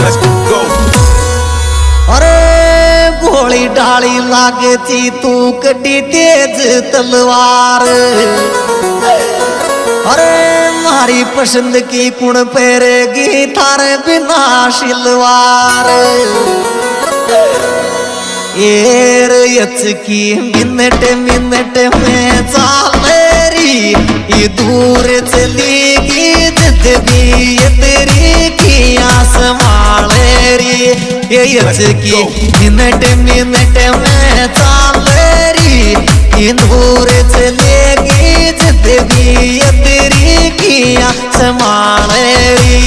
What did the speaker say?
Let's go. अरे गोली डाली लागती तू कटी तेज तलवार। अरे मारी पसंद की कुण पेरेगी थारे बिना शिलवार। एर यच की मिनट मिनट में चालेरी ये दूर चलेगी जितनी ये तेरी की आसमालेरी। ये यच की मिनट मिनट में चालेरी ये दूर चलेगी जितनी ये तेरी की आसमालेरी।